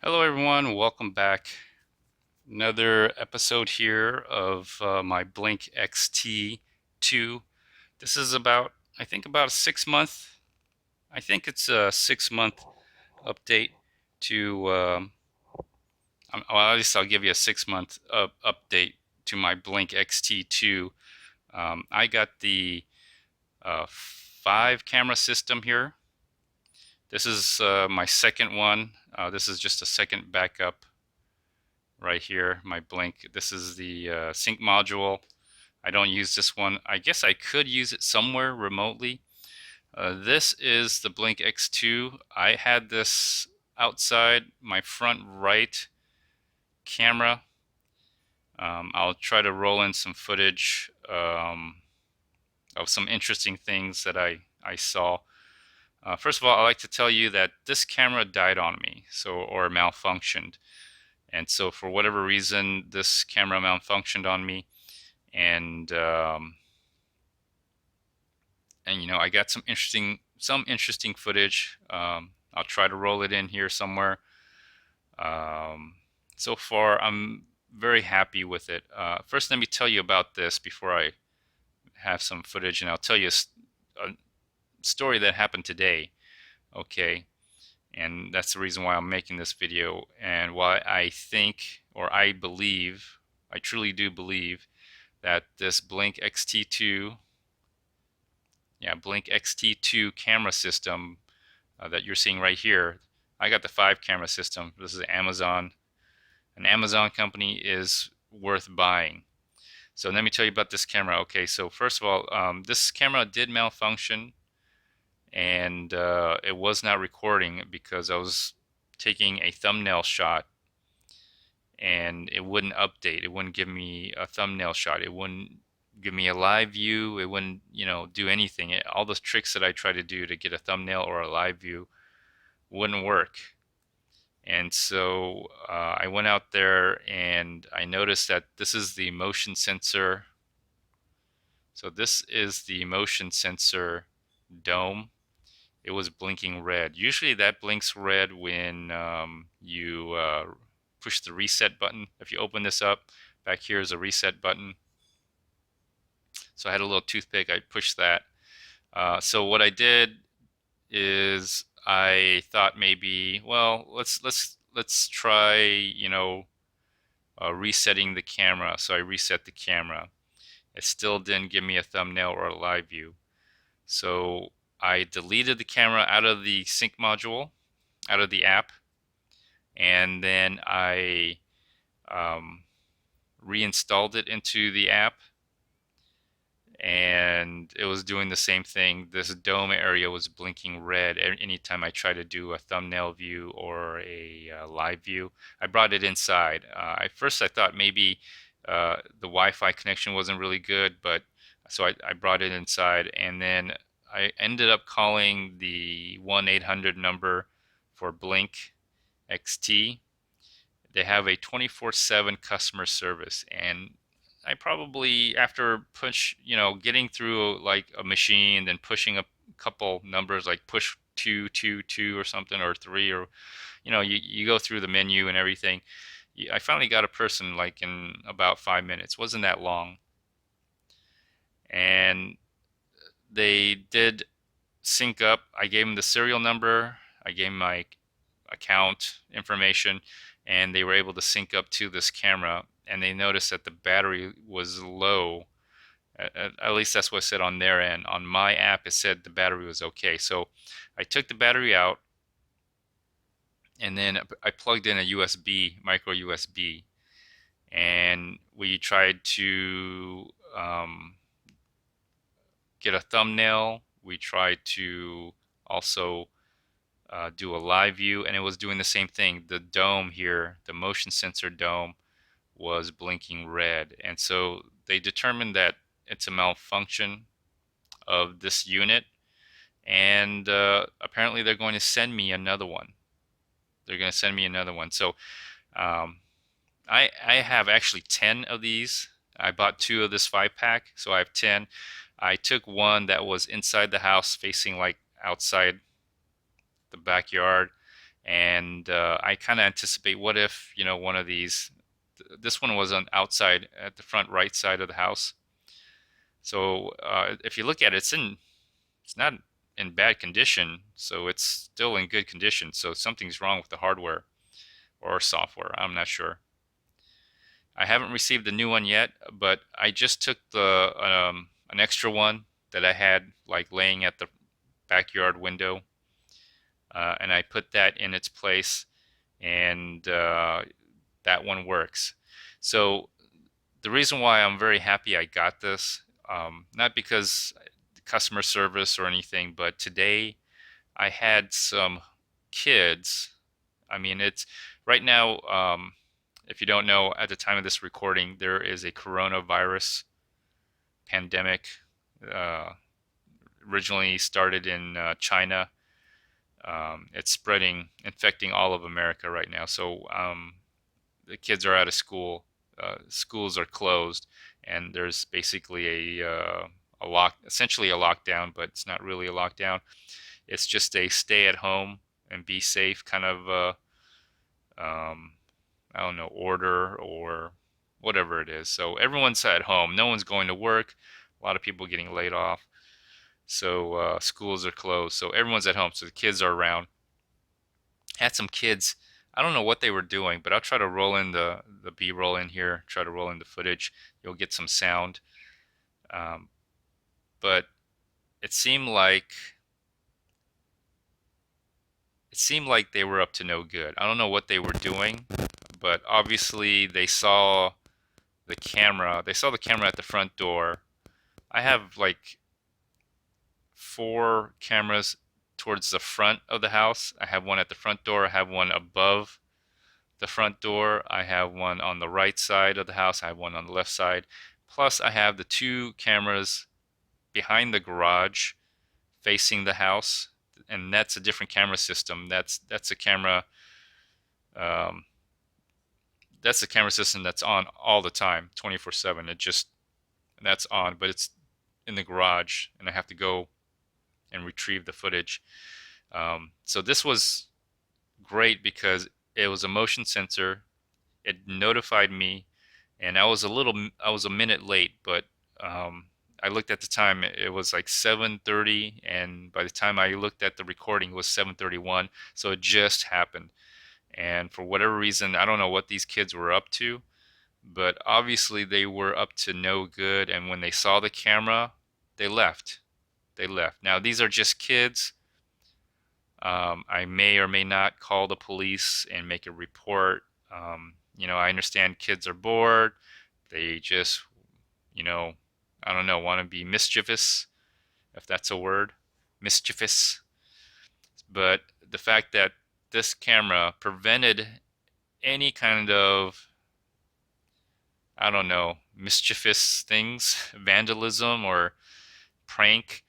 Hello, everyone. Welcome back. Another episode here of my Blink XT2. This is I think, about a 6 month. I think it's a 6 month update to. Well, at least I'll give you a 6 month update to my Blink XT2. I got the 5 camera system here. This is my second one. This is just a second backup right here, my Blink. This is the sync module. I don't use this one. I guess I could use it somewhere remotely. This is the Blink X2. I had this outside my front right camera. I'll try to roll in some footage of some interesting things that I saw. First of all, I'd like to tell you that this camera died on me, or malfunctioned. And so for whatever reason, this camera malfunctioned on me, and I got some interesting footage. I'll try to roll it in here somewhere. Um, so far, I'm very happy with it. First, let me tell you about this before I have some footage, and I'll tell you a story that happened today. Okay, and that's the reason why I'm making this video, and why I think, or I believe, I truly do believe that this Blink XT2 camera system that you're seeing right here. I got the 5 camera system. This is Amazon. An Amazon company is worth buying. So let me tell you about this camera. Okay, so first of all, this camera did malfunction, and it was not recording because I was taking a thumbnail shot, and it wouldn't update. It wouldn't give me a thumbnail shot. It wouldn't give me a live view. It wouldn't, do anything. All those tricks that I try to do to get a thumbnail or a live view wouldn't work. And so I went out there and I noticed that this is the motion sensor. So this is the motion sensor dome. It was blinking red. Usually that blinks red when you push the reset button. If you open this up, back here is a reset button. So I had a little toothpick. I pushed that. So what I did is I thought maybe, well, let's try, resetting the camera. So I reset the camera. It still didn't give me a thumbnail or a live view. So I deleted the camera out of the sync module, out of the app, and then I reinstalled it into the app, and it was doing the same thing. This dome area was blinking red anytime I tried to do a thumbnail view or a live view. I brought it inside. At first I thought maybe the Wi-Fi connection wasn't really good, but so I brought it inside, and then I ended up calling the 1-800 number for Blink XT. They have a 24/7 customer service, and I probably, after getting through like a machine, then pushing a couple numbers like push 222 or something, or 3, or you go through the menu and everything. I finally got a person like in about 5 minutes. Wasn't that long, and they did sync up. I gave them the serial number. I gave them my account information, and they were able to sync up to this camera. And they noticed that the battery was low. At least that's what it said on their end. On my app, it said the battery was okay. So I took the battery out, and then I plugged in a USB, micro USB, and we tried to get a thumbnail. We tried to also do a live view, and it was doing the same thing. The dome here, the motion sensor dome, was blinking red, and so they determined that it's a malfunction of this unit, and apparently they're going to send me another one. They're going to send me another one. So um, I have actually 10 of these. I bought 2 of this 5-pack, so I have 10. I took one that was inside the house, facing like outside the backyard, And I kind of anticipate, what if, one of these, this one was on outside at the front right side of the house. So if you look at it, it's not in bad condition, so it's still in good condition. So something's wrong with the hardware or software. I'm not sure. I haven't received the new one yet, but I just took the an extra one that I had like laying at the backyard window, and I put that in its place, and that one works. So the reason why I'm very happy I got this, not because customer service or anything, but today I had some kids. I mean, it's right now, if you don't know, at the time of this recording, there is a coronavirus pandemic. Uh, Originally started in China. It's spreading, infecting all of America right now. So the kids are out of school. Schools are closed, and there's basically essentially a lockdown, but it's not really a lockdown. It's just a stay at home and be safe kind of um, I don't know, order or whatever it is. So everyone's at home. No one's going to work. A lot of people getting laid off. So schools are closed. So everyone's at home. So the kids are around. Had some kids. I don't know what they were doing, but I'll try to roll in the B-roll in here. Try to roll in the footage. You'll get some sound. Um, but it seemed like they were up to no good. I don't know what they were doing, but obviously they saw the camera. They saw the camera at the front door. I have like 4 cameras towards the front of the house. I have one at the front door. I have one above the front door. I have one on the right side of the house. I have one on the left side. Plus, I have the 2 cameras behind the garage facing the house, and that's a different camera system. That's a camera. Um, that's a camera system that's on all the time, 24/7. That's on, but it's in the garage, and I have to go and retrieve the footage. So this was great because it was a motion sensor. It notified me, and I was a minute late, but I looked at the time. It was like 7:30, and by the time I looked at the recording, it was 7:31. So it just happened. And for whatever reason, I don't know what these kids were up to, but obviously they were up to no good. And when they saw the camera, they left. They left. Now, these are just kids. I may or may not call the police and make a report. I understand kids are bored. They just, I don't know, want to be mischievous, if that's a word, mischievous. But the fact that this camera prevented any kind of, I don't know, mischievous things, vandalism or prank,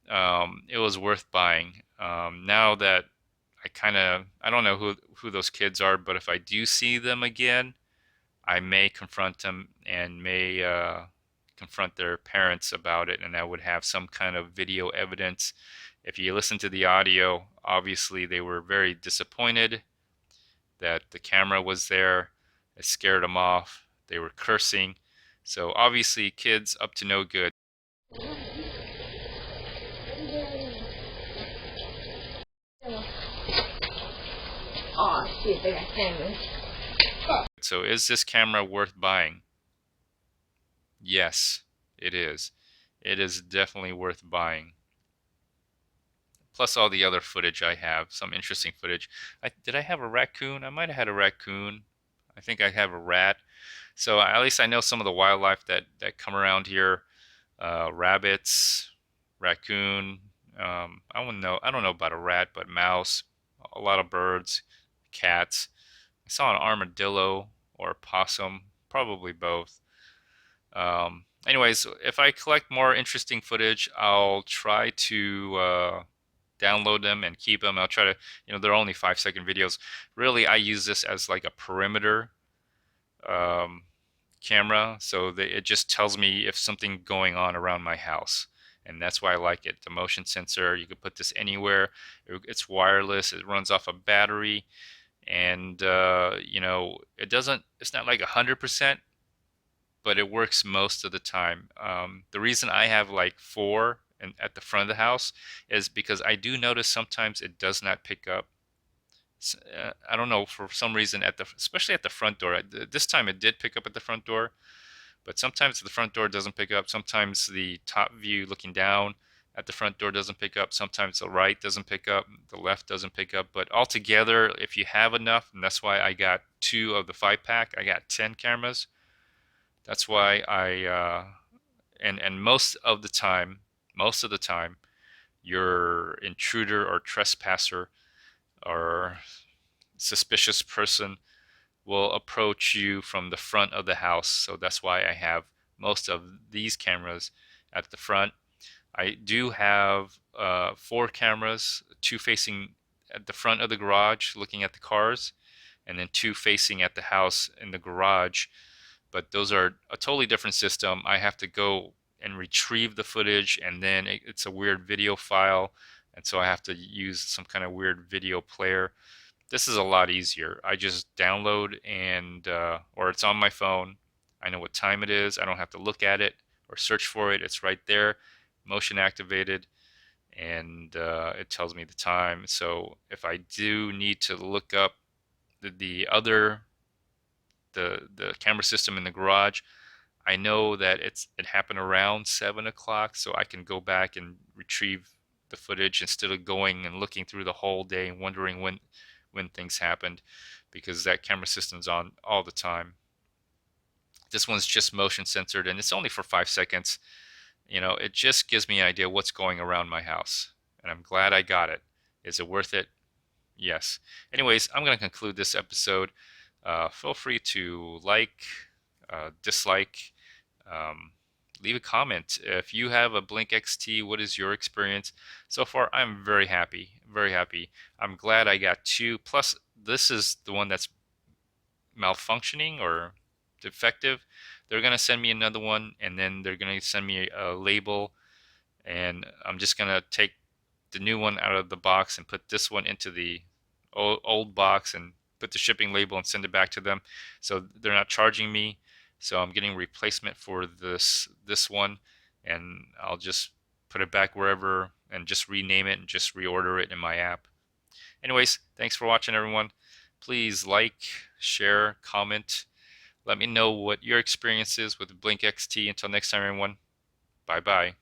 it was worth buying. Now that I don't know who those kids are, but if I do see them again, I may confront them and may confront their parents about it, and I would have some kind of video evidence. If you listen to the audio, obviously they were very disappointed that the camera was there. It scared them off. They were cursing. So obviously kids up to no good. Oh shit, they got cameras. So is this camera worth buying? Yes, it is. It is definitely worth buying. Plus all the other footage I have, some interesting footage. Did I have a raccoon? I might have had a raccoon. I think I have a rat. So at least I know some of the wildlife that come around here. Rabbits, raccoon. I don't know about a rat, but mouse. A lot of birds, cats. I saw an armadillo or a possum, probably both. Anyways, if I collect more interesting footage, I'll try to download them and keep them. I'll try to, they're only 5-second videos. Really, I use this as like a perimeter camera, so that it just tells me if something going on around my house. and that's why I like it. The motion sensor, you can put this anywhere. It's wireless. It runs off a battery, and it's not like 100%, but it works most of the time. The reason I have like four and at the front of the house is because I do notice sometimes it does not pick up. I don't know, for some reason especially at the front door. This time it did pick up at the front door, but sometimes the front door doesn't pick up. Sometimes the top view looking down at the front door doesn't pick up. Sometimes the right doesn't pick up. The left doesn't pick up. But altogether, if you have enough, and that's why I got two of the 5 pack, I got 10 cameras. That's why and most of the time, your intruder or trespasser or suspicious person will approach you from the front of the house. So that's why I have most of these cameras at the front. I do have 4 cameras, 2 facing at the front of the garage looking at the cars, and then 2 facing at the house in the garage. But those are a totally different system. I have to go and retrieve the footage, and then it's a weird video file, and so I have to use some kind of weird video player. This is a lot easier. I just download or it's on my phone. I know what time it is. I don't have to look at it or search for it. It's right there, motion activated, and it tells me the time. So if I do need to look up the other the camera system in the garage, I know that it happened around 7 o'clock, so I can go back and retrieve the footage instead of going and looking through the whole day and wondering when things happened, because that camera system's on all the time. This one's just motion censored, and it's only for 5 seconds. It just gives me an idea what's going around my house, and I'm glad I got it. Is it worth it? Yes. Anyways, I'm going to conclude this episode. Feel free to like, dislike, leave a comment. If you have a Blink XT, what is your experience? So far, I'm very happy, very happy. I'm glad I got 2. Plus, this is the one that's malfunctioning or defective. They're going to send me another one, and then they're going to send me a label, and I'm just going to take the new one out of the box and put this one into the old box and put the shipping label and send it back to them. So they're not charging me. So I'm getting a replacement for this one, and I'll just put it back wherever and just rename it and just reorder it in my app. Anyways, thanks for watching, everyone. Please like, share, comment. Let me know what your experience is with Blink XT. Until next time, everyone. Bye bye.